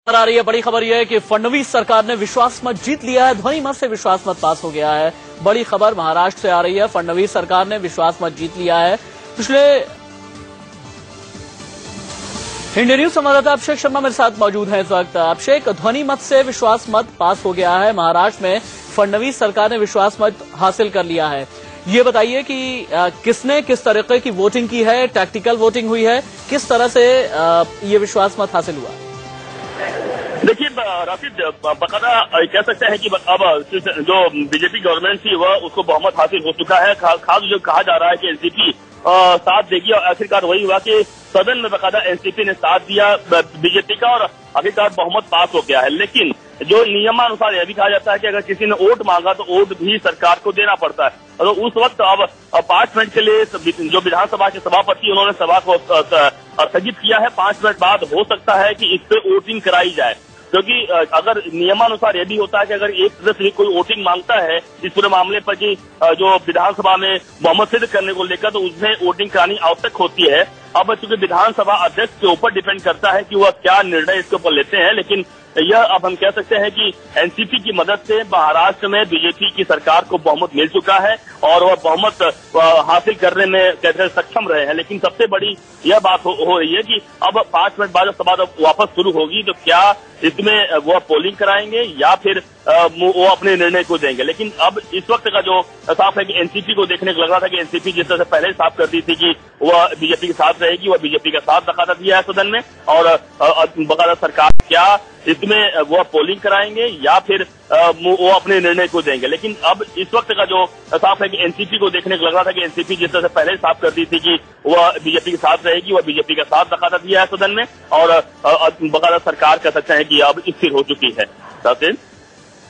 आ रही है बड़ी खबर यह है कि फडणवीस सरकार ने विश्वास मत जीत लिया है। ध्वनि मत से विश्वास मत पास हो गया है। बड़ी खबर महाराष्ट्र से आ रही है। फडणवीस सरकार ने विश्वास मत जीत लिया है। पिछले इंडिया न्यूज संवाददाता अभिषेक शर्मा मेरे साथ मौजूद हैं इस वक्त। अभिषेक, ध्वनि मत से विश्वास मत पास हो गया है। महाराष्ट्र में फडणवीस सरकार ने विश्वास मत हासिल कर लिया है। ये बताइए कि किसने किस तरीके की वोटिंग की है, टैक्टिकल वोटिंग हुई है, किस तरह से ये विश्वास मत हासिल हुआ? देखिए राशिद, बकायदा कह सकते हैं कि अब जो बीजेपी गवर्नमेंट थी वह उसको बहुमत हासिल हो चुका है। खास जो कहा जा रहा है कि एनसीपी साथ देगी और आखिरकार वही हुआ कि सदन में बकायदा एनसीपी ने साथ दिया बीजेपी का और आखिरकार बहुमत पास हो गया है। लेकिन जो नियमानुसार यह भी कहा जाता है कि अगर किसी ने वोट मांगा तो वोट भी सरकार को देना पड़ता है। तो उस वक्त अब 5 मिनट के लिए जो विधानसभा के सभापति उन्होंने सभा को स्थगित किया है। 5 मिनट बाद हो सकता है कि इस पे वोटिंग कराई जाए, क्योंकि अगर नियमानुसार यह भी होता है कि अगर एक सदस्य कोई वोटिंग मांगता है इस पूरे मामले पर कि जो विधानसभा में बहुमत सिद्ध करने को लेकर, तो उसमें वोटिंग करानी आवश्यक होती है। अब चूंकि विधानसभा अध्यक्ष के ऊपर डिपेंड करता है कि वह क्या निर्णय इसके ऊपर लेते हैं, लेकिन यह अब हम कह सकते हैं कि एनसीपी की मदद से महाराष्ट्र में बीजेपी की सरकार को बहुमत मिल चुका है और वह बहुमत हासिल करने में कहते सक्षम रहे हैं। लेकिन सबसे बड़ी यह बात हो रही है कि अब 5 मिनट बाद सभा वापस शुरू होगी तो क्या इसमें वह पोलिंग कराएंगे या फिर वो अपने निर्णय को देंगे। लेकिन अब इस वक्त का जो साफ है कि एनसीपी को देखने को लग रहा था कि एनसीपी जिस तरह से पहले साफ कर दी थी कि वह बीजेपी के साथ रहेगी, वह बीजेपी का साथ बकायदा दिया है सदन में और बकायदा सरकार क्या इसमें वह पोलिंग कराएंगे या फिर वो अपने निर्णय को देंगे। लेकिन अब इस वक्त का जो साफ है कि एनसीपी को देखने को लग रहा था कि एनसीपी जिस तरह से पहले साफ कर दी थी कि वह बीजेपी के साथ रहेगी, वह बीजेपी का साथ बकायदा दिया है सदन में और बकायदा सरकार कह सकते हैं कि अब स्थिर हो चुकी है।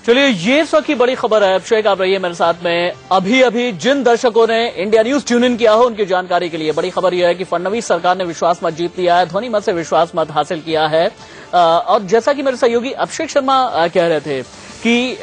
चलिए, ये इस वक्त की बड़ी खबर है। अभिषेक, आप रहिए मेरे साथ में। अभी जिन दर्शकों ने इंडिया न्यूज ट्यून इन किया हो उनकी जानकारी के लिए बड़ी खबर यह है कि फडणवीस सरकार ने विश्वास मत जीत लिया है। ध्वनि मत से विश्वास मत हासिल किया है। और जैसा कि मेरे सहयोगी अभिषेक शर्मा कह रहे थे कि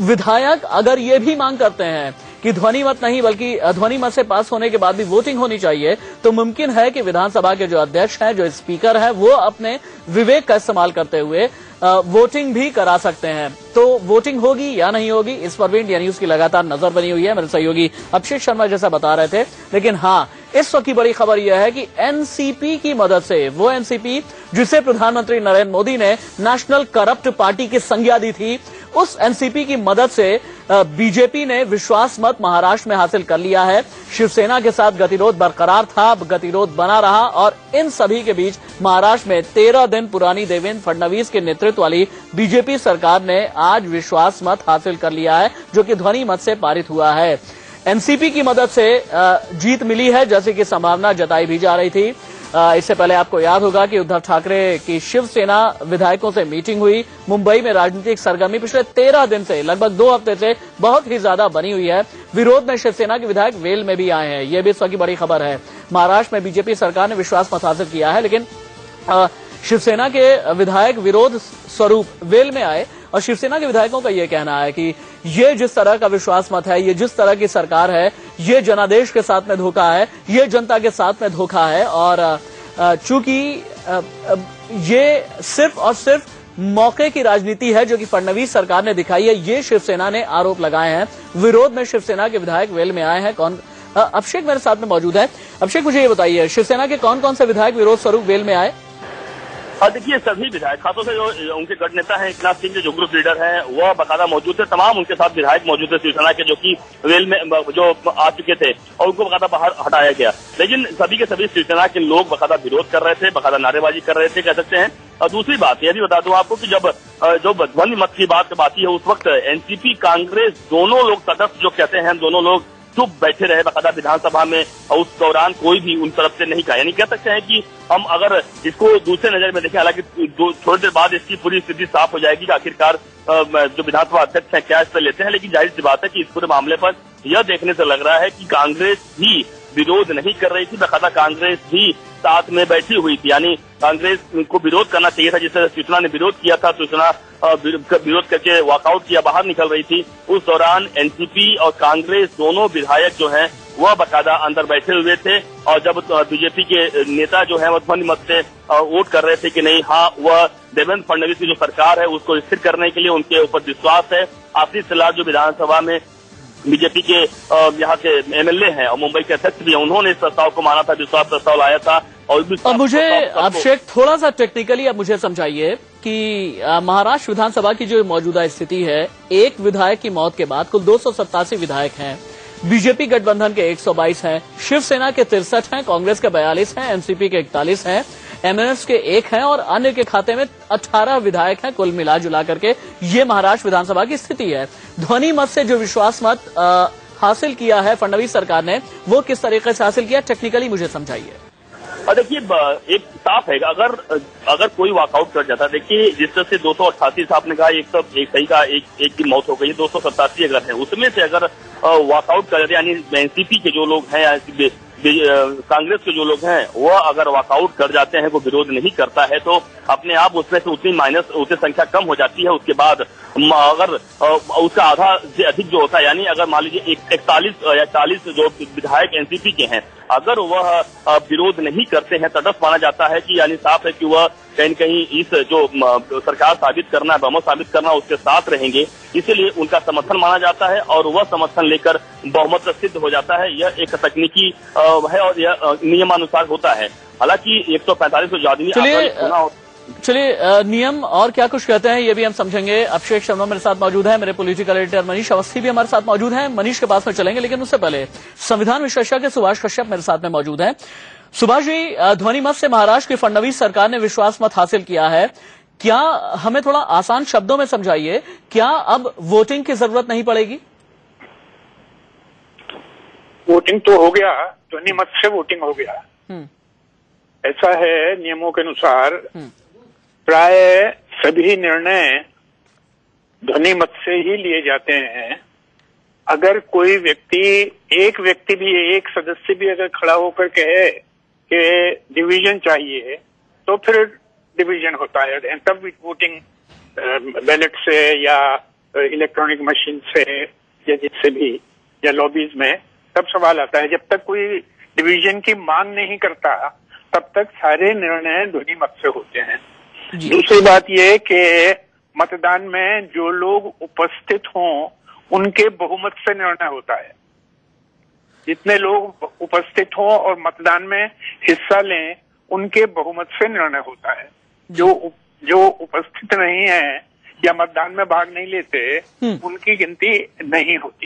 विधायक अगर ये भी मांग करते हैं कि ध्वनि मत नहीं बल्कि ध्वनि मत से पास होने के बाद भी वोटिंग होनी चाहिए, तो मुमकिन है कि विधानसभा के जो अध्यक्ष हैं, जो स्पीकर हैं, वो अपने विवेक का इस्तेमाल करते हुए वोटिंग भी करा सकते हैं। तो वोटिंग होगी या नहीं होगी, इस पर भी इंडिया न्यूज की लगातार नजर बनी हुई है। मेरे सहयोगी अभिषेक शर्मा जैसा बता रहे थे। लेकिन हाँ, इस वक्त की बड़ी खबर यह है कि एनसीपी की मदद से, वो एनसीपी जिसे प्रधानमंत्री नरेंद्र मोदी ने नेशनल करप्ट पार्टी की संज्ञा दी थी, उस एनसीपी की मदद से बीजेपी ने विश्वास मत महाराष्ट्र में हासिल कर लिया है। शिवसेना के साथ गतिरोध बरकरार था, अब गतिरोध बना रहा और इन सभी के बीच महाराष्ट्र में 13 दिन पुरानी देवेंद्र फडणवीस के नेतृत्व वाली बीजेपी सरकार ने आज विश्वास मत हासिल कर लिया है, जो कि ध्वनि मत से पारित हुआ है। एनसीपी की मदद से जीत मिली है, जैसे कि संभावना जताई भी जा रही थी। इससे पहले आपको याद होगा कि उद्धव ठाकरे की शिवसेना विधायकों से मीटिंग हुई। मुंबई में राजनीतिक सरगर्मी पिछले 13 दिन से, लगभग 2 हफ्ते से बहुत ही ज्यादा बनी हुई है। विरोध में शिवसेना के विधायक वेल में भी आए हैं। यह भी इस वक्त की बड़ी खबर है। महाराष्ट्र में बीजेपी सरकार ने विश्वास मत हासिल किया है, लेकिन शिवसेना के विधायक विरोध स्वरूप वेल में आए और शिवसेना के विधायकों का यह कहना है कि ये जिस तरह का विश्वास मत है, ये जिस तरह की सरकार है, ये जनादेश के साथ में धोखा है, ये जनता के साथ में धोखा है और चूंकि ये सिर्फ और सिर्फ मौके की राजनीति है जो कि फडणवीस सरकार ने दिखाई है, ये शिवसेना ने आरोप लगाए हैं। विरोध में शिवसेना के विधायक वेल में आए हैं। कौन? अभिषेक मेरे साथ में मौजूद है। अभिषेक, मुझे ये बताइए, शिवसेना के कौन कौन से विधायक विरोध स्वरूप वेल में आए? देखिए, सभी विधायक, खासतौर से जो उनके गढ़ नेता हैं एकनाथ सिंह जो ग्रुप लीडर हैं, वह बकायदा मौजूद थे। तमाम उनके साथ विधायक मौजूद थे शिवसेना के, जो कि वेल में जो आ चुके थे और उनको बकायदा बाहर हटाया गया। लेकिन सभी के सभी शिवसेना के लोग बकायदा विरोध कर रहे थे, बकायदा नारेबाजी कर रहे थे, कह सकते हैं। और दूसरी बात यह भी बता दूं आपको कि जब जो ध्वनि मत की बात आती है, उस वक्त एनसीपी कांग्रेस दोनों लोग तटस्थ जो कहते हैं, दोनों लोग चुप बैठे रहे बकायदा विधानसभा में और उस दौरान कोई भी उन तरफ से नहीं कहा। यानी कह सकते हैं कि हम अगर इसको दूसरे नजर में देखें, हालांकि थोड़ी देर बाद इसकी पूरी स्थिति साफ हो जाएगी कि आखिरकार जो विधानसभा अध्यक्ष हैं क्या इस पर लेते हैं। लेकिन जाहिर सी बात है कि इस पूरे मामले पर यह देखने से लग रहा है कि कांग्रेस भी विरोध नहीं कर रही थी, बकायदा कांग्रेस भी साथ में बैठी हुई थी। यानी कांग्रेस को विरोध करना चाहिए था, जिस तरह शिवसेना ने विरोध किया था, शिवसेना विरोध करके वॉकआउट किया, बाहर निकल रही थी। उस दौरान एनसीपी और कांग्रेस दोनों विधायक जो हैं वह बाकायदा अंदर बैठे हुए थे और जब बीजेपी के नेता जो है वो ध्वनि मत से वोट कर रहे थे कि नहीं, हाँ, वह देवेंद्र फडणवीस की जो सरकार है उसको स्थिर करने के लिए उनके ऊपर विश्वास है। आशीष शेलार जो विधानसभा में बीजेपी के यहाँ के एमएलए हैं और मुंबई के अध्यक्ष भी हैं, उन्होंने इस प्रस्ताव को माना था, विश्वास प्रस्ताव लाया था। और मुझे अभिषेक थोड़ा सा टेक्निकली अब मुझे समझाइए कि महाराष्ट्र विधानसभा की जो मौजूदा स्थिति है, एक विधायक की मौत के बाद कुल 287 विधायक हैं, बीजेपी गठबंधन के 122 हैं, शिवसेना के 63 हैं, कांग्रेस के 42 हैं, एनसीपी के 41 हैं, एमएनएस के 1 हैं और अन्य के खाते में 18 विधायक हैं। कुल मिला जुला करके ये महाराष्ट्र विधानसभा की स्थिति है। ध्वनि मत से जो विश्वास मत हासिल किया है फडणवीस सरकार ने, वो किस तरीके से हासिल किया, टेक्निकली मुझे समझाइए। देखिए, एक साफ है, अगर कोई वॉकआउट कर जाता, देखिए जिस तरह से 288 आपने कहा, एक सही का एक की मौत हो गई, 287 अगर है, उसमें से अगर वॉकआउट कर जाते, यानी एनसीपी के जो लोग हैं, कांग्रेस के जो लोग हैं, वह अगर वॉकआउट कर जाते हैं, वो विरोध नहीं करता है, तो अपने आप उसमें से उतनी संख्या कम हो जाती है। उसके बाद अगर उसका आधा से अधिक जो होता है, यानी अगर मान लीजिए 41 या 40 जो विधायक एनसीपी के हैं, अगर वह विरोध नहीं करते हैं, तटस्थ माना जाता है कि यानी साफ है कि वह कहीं न कहीं इस जो सरकार साबित करना, बहुमत साबित करना, उसके साथ रहेंगे, इसीलिए उनका समर्थन माना जाता है और वह समर्थन लेकर बहुमत सिद्ध हो जाता है। यह एक तकनीकी है और यह नियमानुसार होता है। हालांकि 145 से ज्यादा चलिए नियम और क्या कुछ कहते हैं ये भी हम समझेंगे। अभिषेक शर्मा मेरे साथ मौजूद है, मेरे पॉलिटिकल एडिटर मनीष अवस्थी भी हमारे साथ मौजूद हैं। मनीष के पास में चलेंगे, लेकिन उससे पहले संविधान विशेषज्ञ सुभाष कश्यप मेरे साथ में मौजूद हैं। सुभाष जी, ध्वनि मत से महाराष्ट्र की फडणवीस सरकार ने विश्वास मत हासिल किया है, क्या हमें थोड़ा आसान शब्दों में समझाइए, क्या अब वोटिंग की जरूरत नहीं पड़ेगी? वोटिंग तो हो गया, ध्वनि मत से वोटिंग हो गया। ऐसा है, नियमों के अनुसार प्राय सभी निर्णय ध्वनि मत से ही लिए जाते हैं। अगर कोई व्यक्ति, एक सदस्य भी अगर खड़ा होकर कहे कि डिवीजन चाहिए, तो फिर डिवीजन होता है, तब वोटिंग बैलेट से या इलेक्ट्रॉनिक मशीन से या जिससे भी या लॉबीज में, तब सवाल आता है। जब तक कोई डिवीजन की मांग नहीं करता, तब तक सारे निर्णय ध्वनि मत से होते हैं। दूसरी बात यह कि मतदान में जो लोग उपस्थित हों, उनके बहुमत से निर्णय होता है। जितने लोग उपस्थित हों और मतदान में हिस्सा लें, उनके बहुमत से निर्णय होता है। जो उपस्थित नहीं है या मतदान में भाग नहीं लेते, उनकी गिनती नहीं होती।